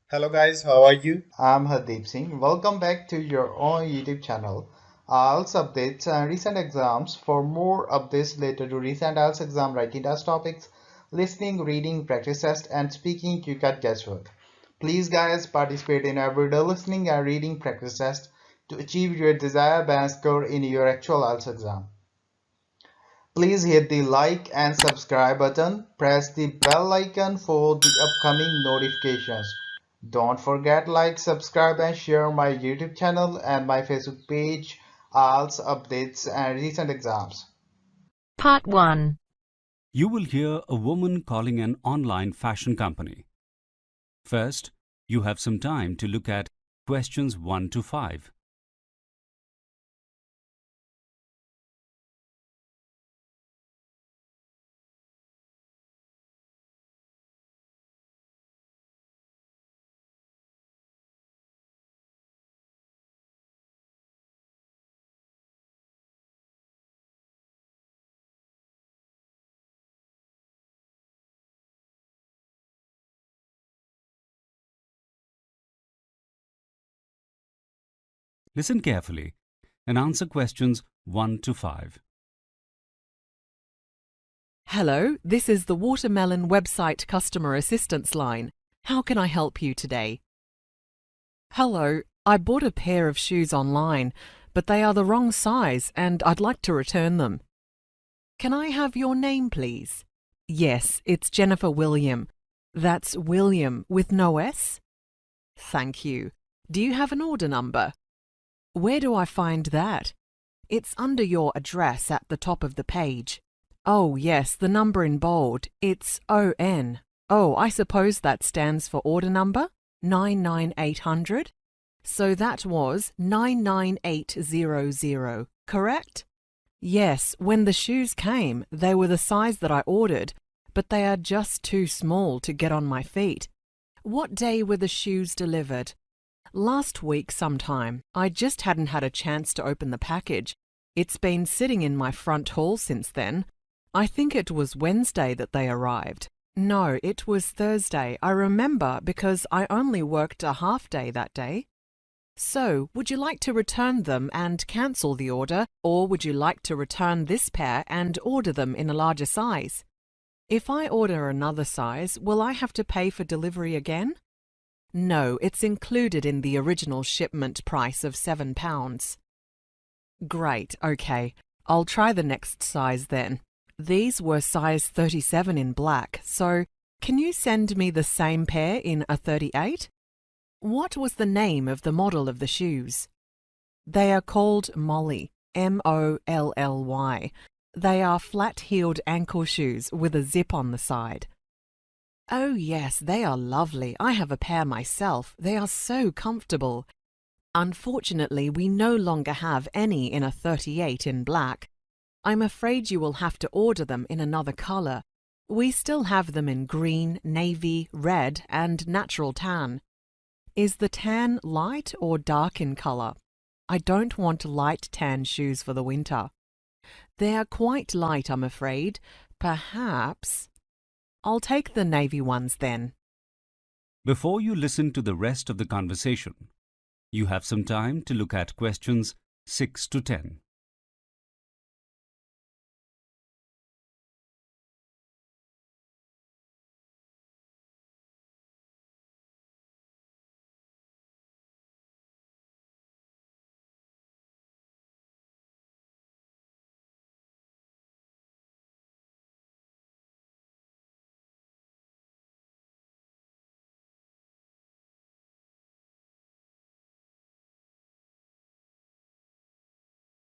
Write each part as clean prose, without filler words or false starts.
Hello guys, how are you? I'm Hardeep Singh. Welcome back to your own YouTube channel. IELTS updates and recent exams. For more updates related to recent IELTS exam writing test topics, listening, reading, practice test, and speaking, you can guesswork. Please, guys, participate in everyday listening and reading practice test to achieve your desired band score in your actual IELTS exam. Please hit the like and subscribe button. Press the bell icon for the upcoming notifications. Don't forget like, subscribe and share my YouTube channel and my Facebook page, IELTS updates and recent exams. Part 1. You will hear a woman calling an online fashion company. First, you have some time to look at questions 1 to 5. Listen carefully and answer questions 1 to 5. Hello, this is the Watermelon website customer assistance line. How can I help you today? Hello, I bought a pair of shoes online, but they are the wrong size and I'd like to return them. Can I have your name, please? Yes, it's Jennifer William. That's William with no S? Thank you. Do you have an order number? Where do I find that? It's under your address at the top of the page. Oh, yes, the number in bold. It's ON. Oh, I suppose that stands for order number? 99800? So that was 99800, correct? Yes, when the shoes came, they were the size that I ordered, but they are just too small to get on my feet. What day were the shoes delivered? Last week sometime. I just hadn't had a chance to open the package. It's been sitting in my front hall since then. I think it was Wednesday that they arrived. No, it was Thursday. I remember because I only worked a half day that day. So, would you like to return them and cancel the order, or would you like to return this pair and order them in a larger size? If I order another size, will I have to pay for delivery again? No, it's included in the original shipment price of £7. Great, okay. I'll try the next size then. These were size 37 in black, so can you send me the same pair in a 38? What was the name of the model of the shoes? They are called Molly, Molly. They are flat-heeled ankle shoes with a zip on the side. Oh yes, they are lovely. I have a pair myself. They are so comfortable. Unfortunately, we no longer have any in a 38 in black. I'm afraid you will have to order them in another colour. We still have them in green, navy, red and natural tan. Is the tan light or dark in colour? I don't want light tan shoes for the winter. They are quite light, I'm afraid. Perhaps... I'll take the navy ones then. Before you listen to the rest of the conversation, you have some time to look at questions 6 to 10.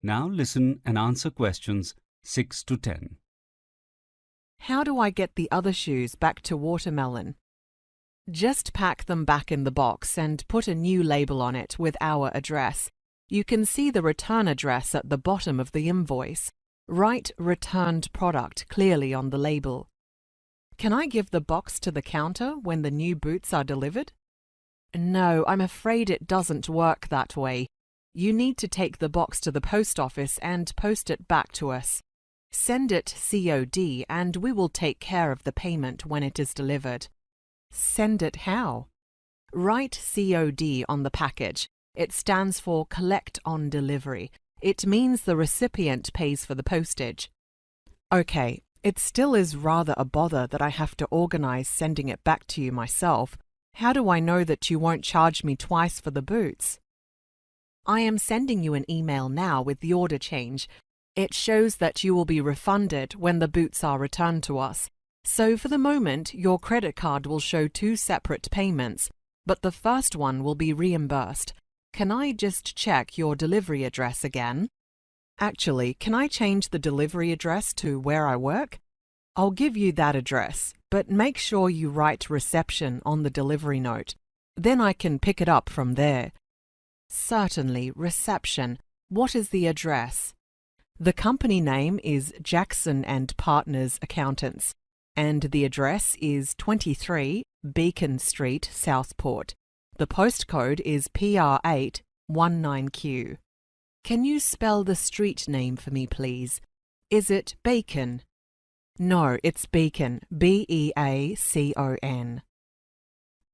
Now listen and answer questions 6 to 10. How do I get the other shoes back to Watermelon? Just pack them back in the box and put a new label on it with our address. You can see the return address at the bottom of the invoice. Write returned product clearly on the label. Can I give the box to the counter when the new boots are delivered? No, I'm afraid it doesn't work that way. You need to take the box to the post office and post it back to us. Send it COD and we will take care of the payment when it is delivered. Send it how? Write COD on the package. It stands for Collect on Delivery. It means the recipient pays for the postage. Okay, it still is rather a bother that I have to organise sending it back to you myself. How do I know that you won't charge me twice for the boots? I am sending you an email now with the order change. It shows that you will be refunded when the boots are returned to us. So for the moment, your credit card will show 2 separate payments, but the first one will be reimbursed. Can I just check your delivery address again? Actually, can I change the delivery address to where I work? I'll give you that address, but make sure you write reception on the delivery note. Then I can pick it up from there. Certainly, reception. What is the address? The company name is Jackson and Partners Accountants, and the address is 23 Beacon Street, Southport. The postcode is PR8 19Q. Can you spell the street name for me, please? Is it Bacon? No, it's Beacon. Beacon.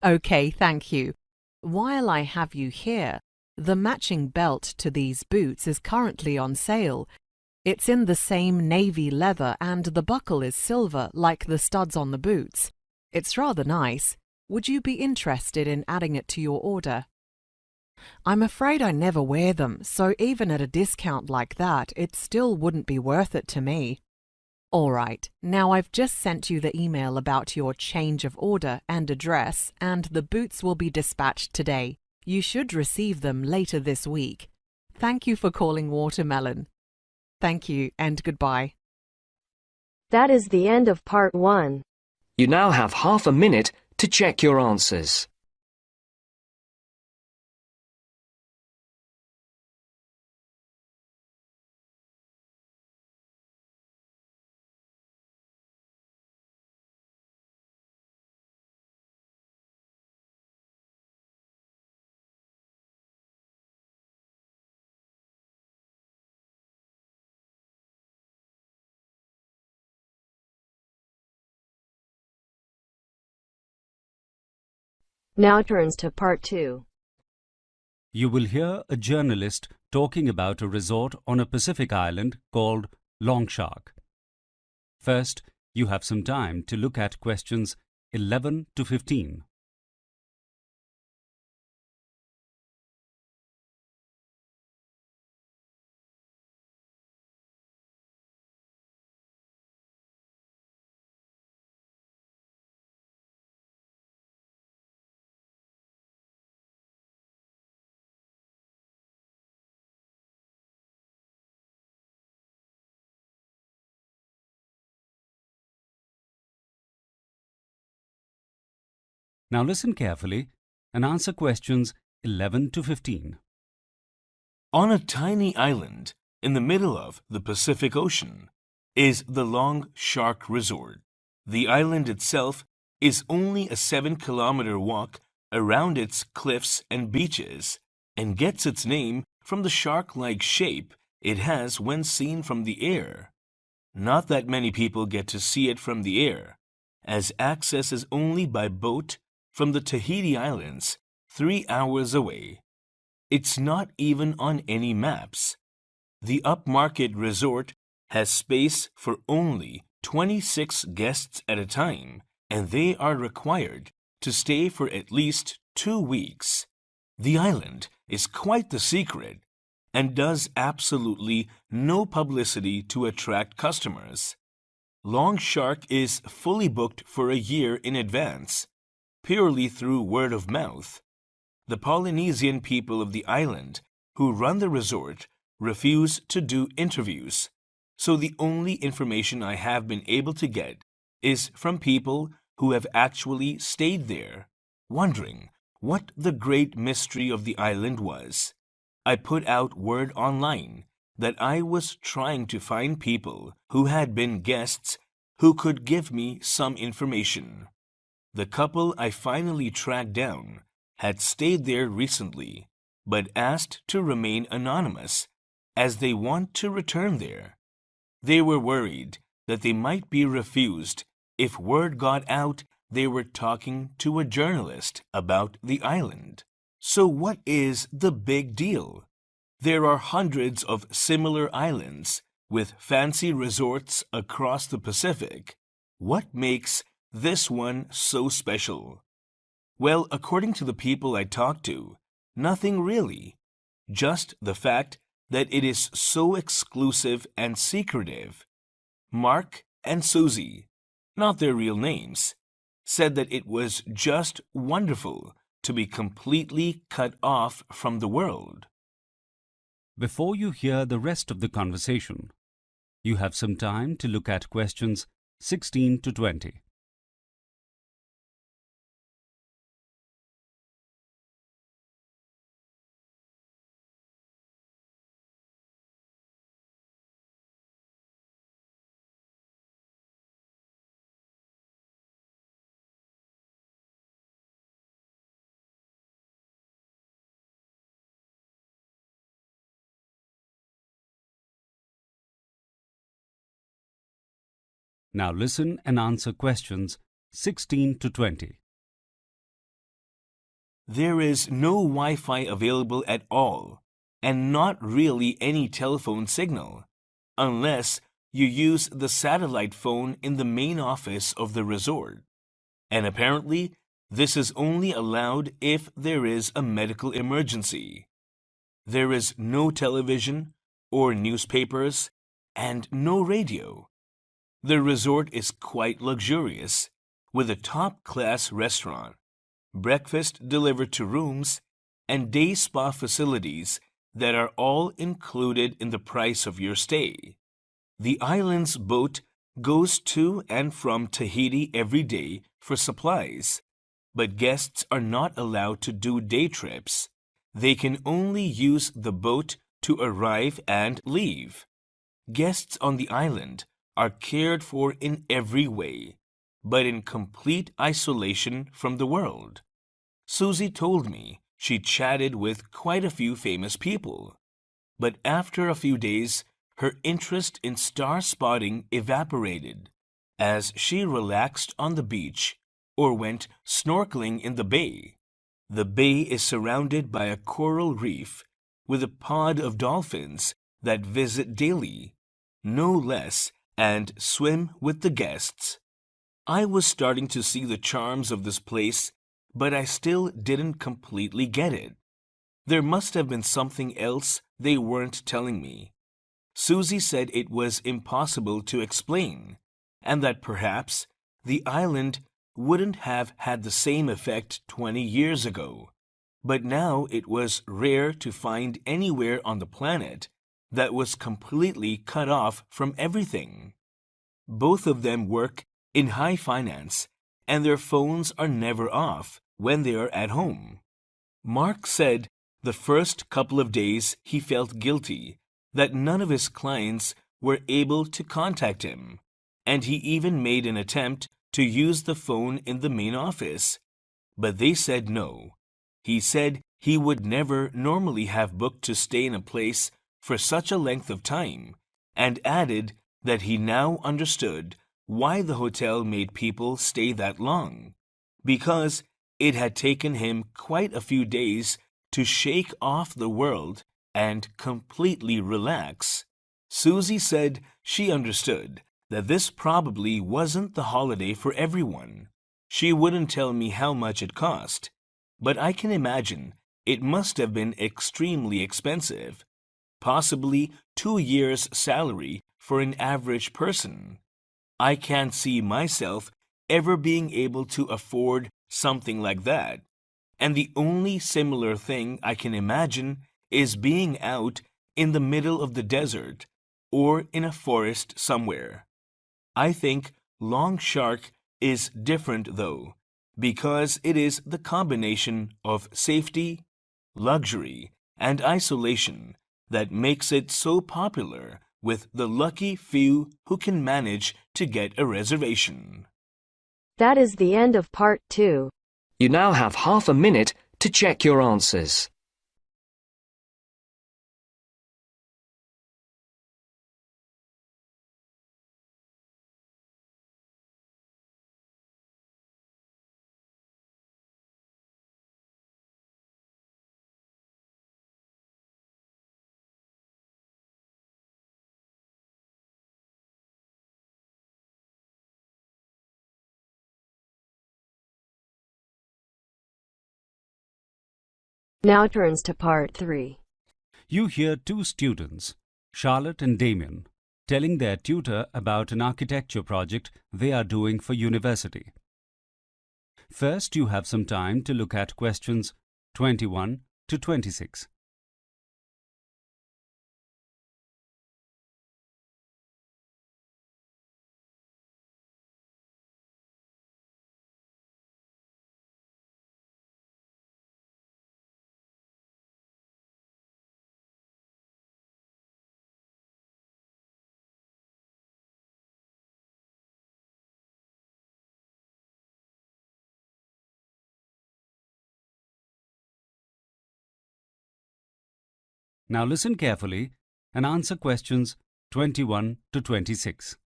Okay, thank you. While I have you here, the matching belt to these boots is currently on sale. It's in the same navy leather and the buckle is silver like the studs on the boots. It's rather nice. Would you be interested in adding it to your order? I'm afraid I never wear them, so even at a discount like that, it still wouldn't be worth it to me. All right, now I've just sent you the email about your change of order and address, and the boots will be dispatched today. You should receive them later this week. Thank you for calling Watermelon. Thank you and goodbye. That is the end of part 1. You now have half a minute to check your answers. Now turns to part 2. You will hear a journalist talking about a resort on a Pacific island called Longshark. First, you have some time to look at questions 11 to 15. Now listen carefully and answer questions 11 to 15. On a tiny island in the middle of the Pacific Ocean is the Longshark Resort. The island itself is only a 7-kilometer walk around its cliffs and beaches and gets its name from the shark-like shape it has when seen from the air. Not that many people get to see it from the air, as access is only by boat from the Tahiti Islands, 3 hours away. It's not even on any maps. The upmarket resort has space for only 26 guests at a time, and they are required to stay for at least 2 weeks. The island is quite the secret and does absolutely no publicity to attract customers. Longshark is fully booked for a year in advance, purely through word of mouth. The Polynesian people of the island who run the resort refuse to do interviews, so the only information I have been able to get is from people who have actually stayed there, wondering what the great mystery of the island was. I put out word online that I was trying to find people who had been guests who could give me some information. The couple I finally tracked down had stayed there recently, but asked to remain anonymous as they want to return there. They were worried that they might be refused if word got out they were talking to a journalist about the island. So what is the big deal? There are hundreds of similar islands with fancy resorts across the Pacific. What makes this one so special? Well, according to the people I talked to, nothing really. Just the fact that it is so exclusive and secretive. Mark and Susie, not their real names, said that it was just wonderful to be completely cut off from the world. Before you hear the rest of the conversation, you have some time to look at questions 16 to 20. Now listen and answer questions 16 to 20. There is no Wi-Fi available at all, and not really any telephone signal, unless you use the satellite phone in the main office of the resort. And apparently, this is only allowed if there is a medical emergency. There is no television or newspapers and no radio. The resort is quite luxurious, with a top-class restaurant, breakfast delivered to rooms, and day spa facilities that are all included in the price of your stay. The island's boat goes to and from Tahiti every day for supplies, but guests are not allowed to do day trips. They can only use the boat to arrive and leave. Guests on the island are cared for in every way, but in complete isolation from the world. Susie told me she chatted with quite a few famous people, but after a few days, her interest in star spotting evaporated as she relaxed on the beach or went snorkeling in the bay. The bay is surrounded by a coral reef with a pod of dolphins that visit daily, no less, and swim with the guests. I was starting to see the charms of this place, but I still didn't completely get it. There must have been something else they weren't telling me. Susie said it was impossible to explain, and that perhaps the island wouldn't have had the same effect 20 years ago, but now it was rare to find anywhere on the planet that was completely cut off from everything. Both of them work in high finance, and their phones are never off when they are at home. Mark said the first couple of days he felt guilty that none of his clients were able to contact him, and he even made an attempt to use the phone in the main office, but they said no. He said he would never normally have booked to stay in a place for such a length of time, and added that he now understood why the hotel made people stay that long, because it had taken him quite a few days to shake off the world and completely relax. Susie said she understood that this probably wasn't the holiday for everyone. She wouldn't tell me how much it cost, but I can imagine it must have been extremely expensive, possibly 2 years' salary for an average person. I can't see myself ever being able to afford something like that, and the only similar thing I can imagine is being out in the middle of the desert or in a forest somewhere. I think Long Shark is different though, because it is the combination of safety, luxury, and isolation that makes it so popular with the lucky few who can manage to get a reservation. That is the end of part 2. You now have half a minute to check your answers. Now turns to part 3. You hear two students, Charlotte and Damien, telling their tutor about an architecture project they are doing for university. First, you have some time to look at questions 21 to 26. Now listen carefully and answer questions 21 to 26.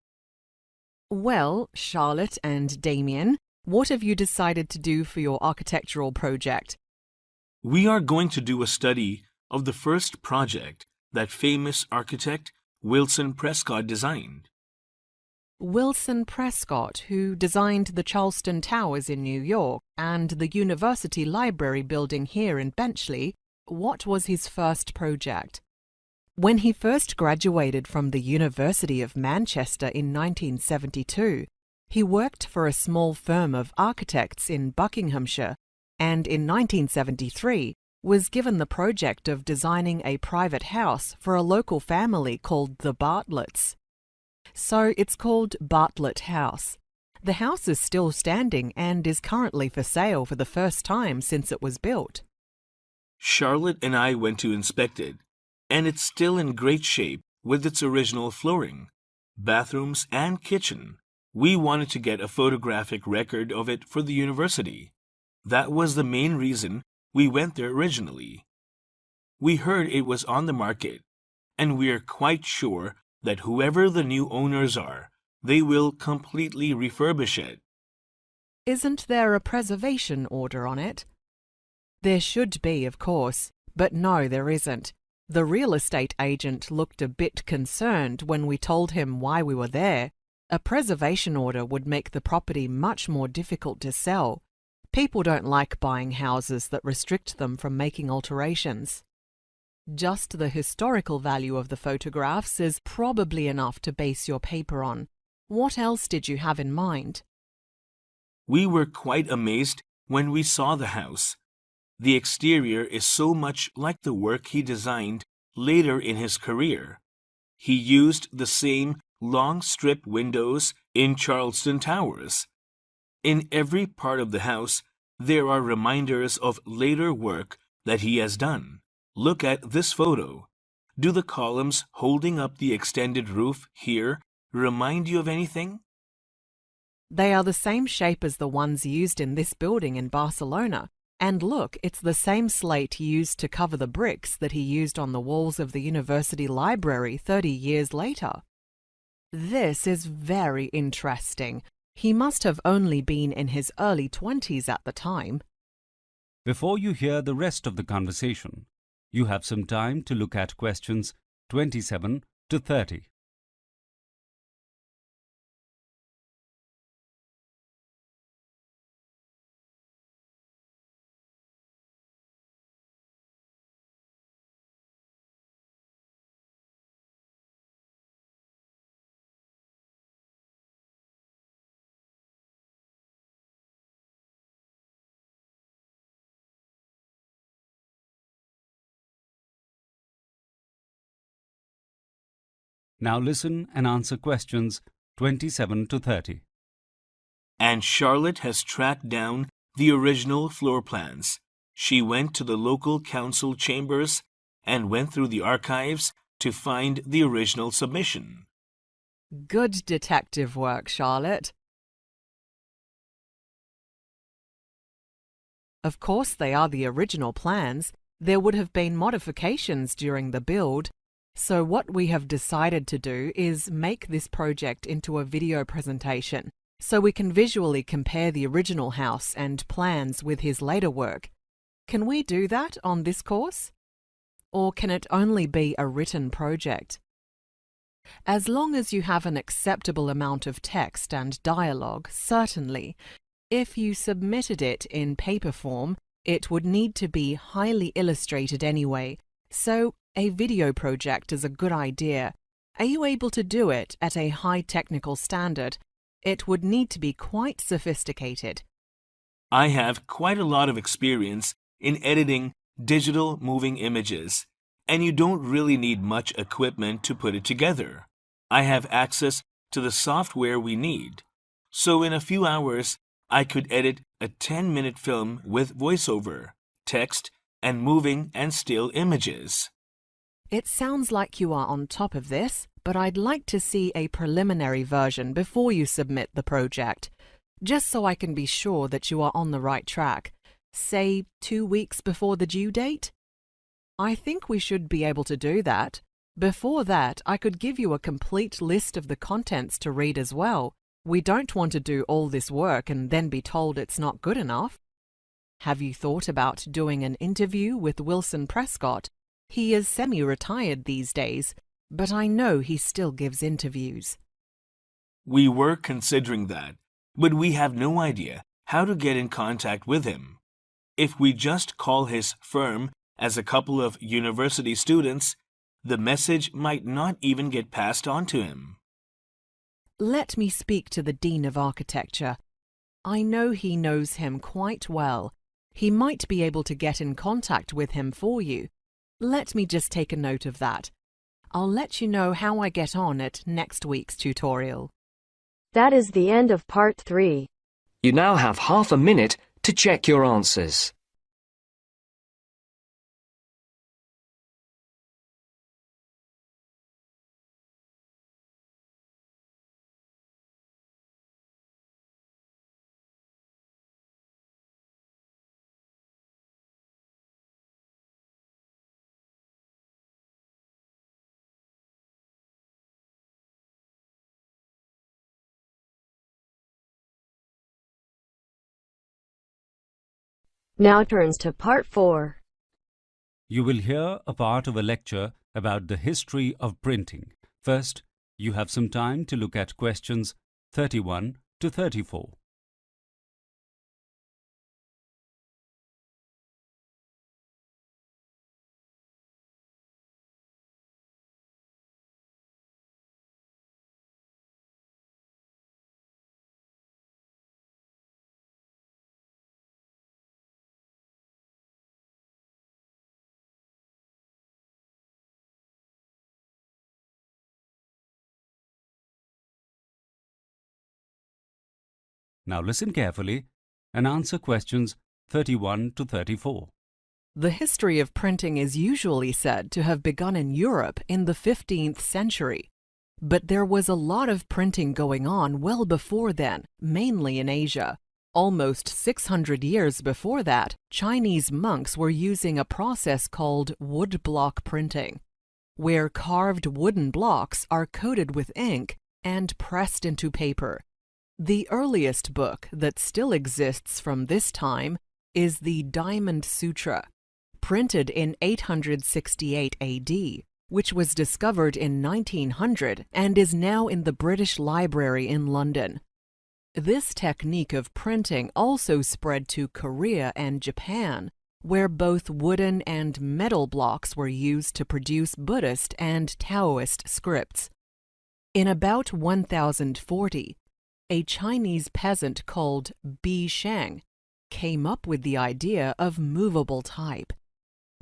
Well, Charlotte and Damien, what have you decided to do for your architectural project? We are going to do a study of the first project that famous architect Wilson Prescott designed. Wilson Prescott, who designed the Charleston Towers in New York and the University Library building here in Benchley, what was his first project? When he first graduated from the University of Manchester in 1972, he worked for a small firm of architects in Buckinghamshire and in 1973 was given the project of designing a private house for a local family called the Bartletts. So it's called Bartlett House. The house is still standing and is currently for sale for the first time since it was built. Charlotte and I went to inspect it, and it's still in great shape with its original flooring, bathrooms, and kitchen. We wanted to get a photographic record of it for the university. That was the main reason we went there originally. We heard it was on the market, and we are quite sure that whoever the new owners are, they will completely refurbish it. Isn't there a preservation order on it? There should be, of course, but no, there isn't. The real estate agent looked a bit concerned when we told him why we were there. A preservation order would make the property much more difficult to sell. People don't like buying houses that restrict them from making alterations. Just the historical value of the photographs is probably enough to base your paper on. What else did you have in mind? We were quite amazed when we saw the house. The exterior is so much like the work he designed later in his career. He used the same long strip windows in Charleston Towers. In every part of the house, there are reminders of later work that he has done. Look at this photo. Do the columns holding up the extended roof here remind you of anything? They are the same shape as the ones used in this building in Barcelona. And look, it's the same slate used to cover the bricks that he used on the walls of the university library 30 years later. This is very interesting. He must have only been in his early 20s at the time. Before you hear the rest of the conversation, you have some time to look at questions 27 to 30. Now listen and answer questions 27 to 30. And Charlotte has tracked down the original floor plans. She went to the local council chambers and went through the archives to find the original submission. Good detective work, Charlotte. Of course, they are the original plans. There would have been modifications during the build. So what we have decided to do is make this project into a video presentation so we can visually compare the original house and plans with his later work. Can we do that on this course? Or can it only be a written project? As long as you have an acceptable amount of text and dialogue, certainly. If you submitted it in paper form, It would need to be highly illustrated anyway, so a video project is a good idea. Are you able to do it at a high technical standard? It would need to be quite sophisticated. I have quite a lot of experience in editing digital moving images, and you don't really need much equipment to put it together. I have access to the software we need. So in a few hours, I could edit a 10-minute film with voiceover, text, and moving and still images. It sounds like you are on top of this, but I'd like to see a preliminary version before you submit the project, just so I can be sure that you are on the right track. Say 2 weeks before the due date? I think we should be able to do that. Before that, I could give you a complete list of the contents to read as well. We don't want to do all this work and then be told it's not good enough. Have you thought about doing an interview with Wilson Prescott? He is semi-retired these days, but I know he still gives interviews. We were considering that, but we have no idea how to get in contact with him. If we just call his firm as a couple of university students, the message might not even get passed on to him. Let me speak to the Dean of Architecture. I know he knows him quite well. He might be able to get in contact with him for you. Let me just take a note of that. I'll let you know how I get on at next week's tutorial. That is the end of part 3. You now have half a minute to check your answers. Now turns to part 4. You will hear a part of a lecture about the history of printing. First, you have some time to look at questions 31 to 34. Now listen carefully and answer questions 31 to 34. The history of printing is usually said to have begun in Europe in the 15th century. But there was a lot of printing going on well before then, mainly in Asia. Almost 600 years before that, Chinese monks were using a process called woodblock printing, where carved wooden blocks are coated with ink and pressed into paper. The earliest book that still exists from this time is the Diamond Sutra, printed in 868 AD, which was discovered in 1900 and is now in the British Library in London. This technique of printing also spread to Korea and Japan, where both wooden and metal blocks were used to produce Buddhist and Taoist scripts. In about 1040, a Chinese peasant called Bi Sheng came up with the idea of movable type.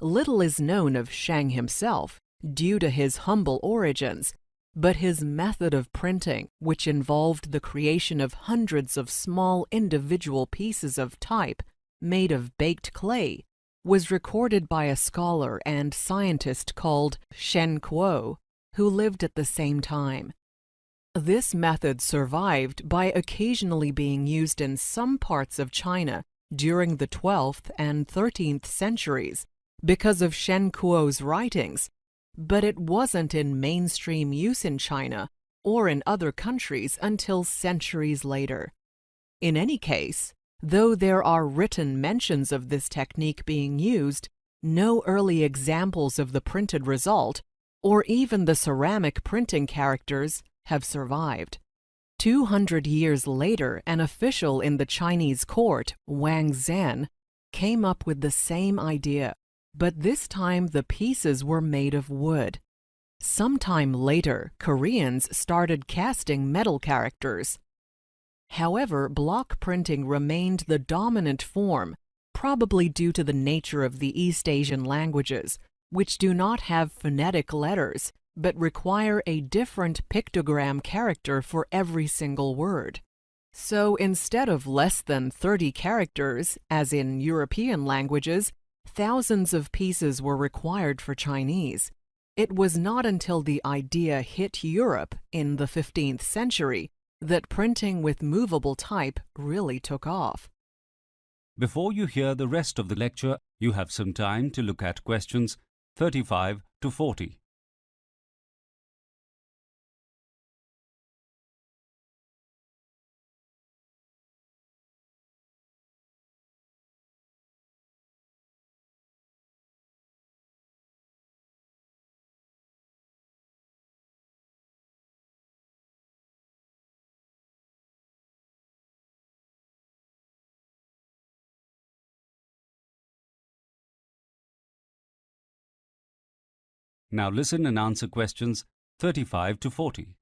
Little is known of Sheng himself, due to his humble origins, but his method of printing, which involved the creation of hundreds of small individual pieces of type made of baked clay, was recorded by a scholar and scientist called Shen Kuo, who lived at the same time. This method survived by occasionally being used in some parts of China during the 12th and 13th centuries because of Shen Kuo's writings, but it wasn't in mainstream use in China or in other countries until centuries later. In any case, though there are written mentions of this technique being used, no early examples of the printed result, or even the ceramic printing characters, have survived. 200 years later, an official in the Chinese court, Wang Zhen, came up with the same idea, but this time the pieces were made of wood. Sometime later, Koreans started casting metal characters. However, block printing remained the dominant form, probably due to the nature of the East Asian languages, which do not have phonetic letters, but require a different pictogram character for every single word. So instead of less than 30 characters, as in European languages, thousands of pieces were required for Chinese. It was not until the idea hit Europe in the 15th century that printing with movable type really took off. Before you hear the rest of the lecture, you have some time to look at questions 35 to 40. Now listen and answer questions 35 to 40.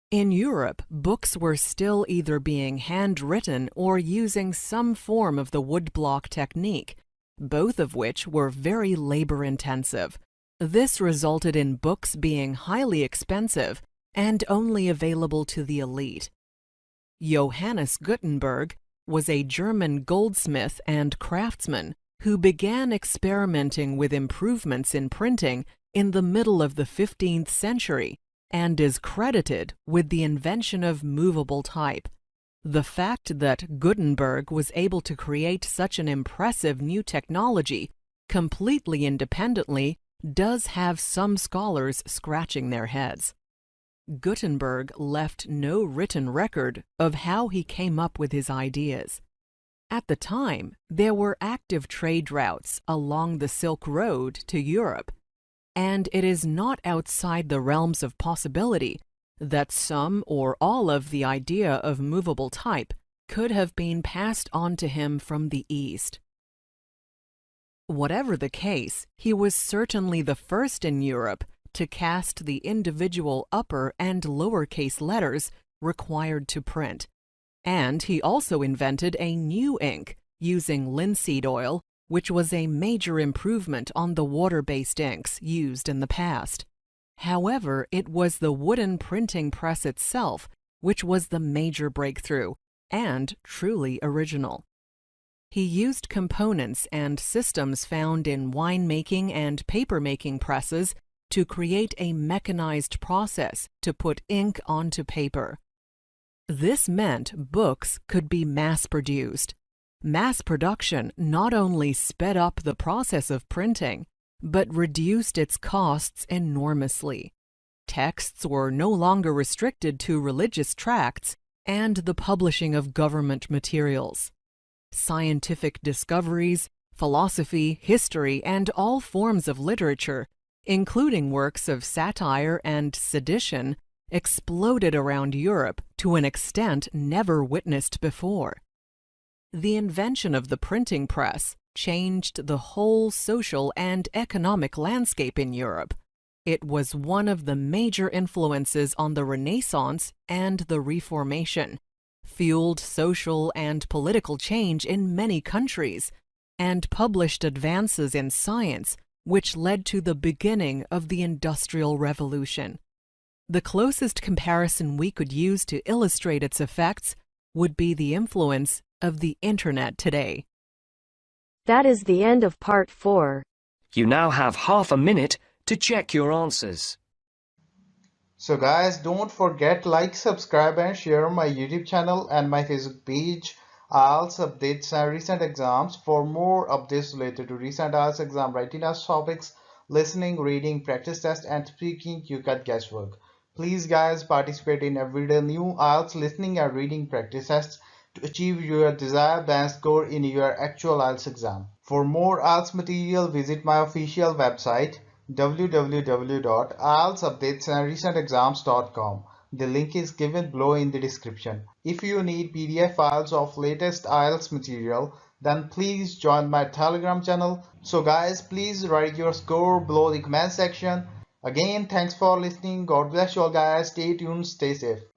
In Europe, books were still either being handwritten or using some form of the woodblock technique, both of which were very labor-intensive. This resulted in books being highly expensive and only available to the elite. Johannes Gutenberg was a German goldsmith and craftsman who began experimenting with improvements in printing in the middle of the 15th century and is credited with the invention of movable type. The fact that Gutenberg was able to create such an impressive new technology completely independently does have some scholars scratching their heads. Gutenberg left no written record of how he came up with his ideas. At the time, there were active trade routes along the Silk Road to Europe, and it is not outside the realms of possibility that some or all of the idea of movable type could have been passed on to him from the East. Whatever the case, he was certainly the first in Europe to cast the individual upper and lowercase letters required to print. And he also invented a new ink using linseed oil, which was a major improvement on the water-based inks used in the past. However, it was the wooden printing press itself which was the major breakthrough and truly original. He used components and systems found in winemaking and paper-making presses to create a mechanized process to put ink onto paper. This meant books could be mass-produced. Mass production not only sped up the process of printing, but reduced its costs enormously. Texts were no longer restricted to religious tracts and the publishing of government materials. Scientific discoveries, philosophy, history, and all forms of literature, including works of satire and sedition, exploded around Europe to an extent never witnessed before. The invention of the printing press changed the whole social and economic landscape in Europe. It was one of the major influences on the Renaissance and the Reformation, fueled social and political change in many countries, and published advances in science which led to the beginning of the Industrial Revolution. The closest comparison we could use to illustrate its effects would be the influence of the Internet today. That is the end of part 4. You now have half a minute to check your answers. So guys, don't forget like, subscribe and share my YouTube channel and my Facebook page, IELTS updates and recent exams. For more updates related to recent IELTS exam writing test topics, listening, reading, practice test and speaking, you got guesswork. Please guys, participate in everyday new IELTS listening and reading practice tests to achieve your desired band score in your actual IELTS exam. For more IELTS material, visit my official website www.ieltsupdatesandrecentexams.com. The link is given below in the description. If you need PDF files of latest IELTS material, then please join my Telegram channel. So guys, please write your score below the comment section. Again, thanks for listening. God bless you all guys. Stay tuned, stay safe.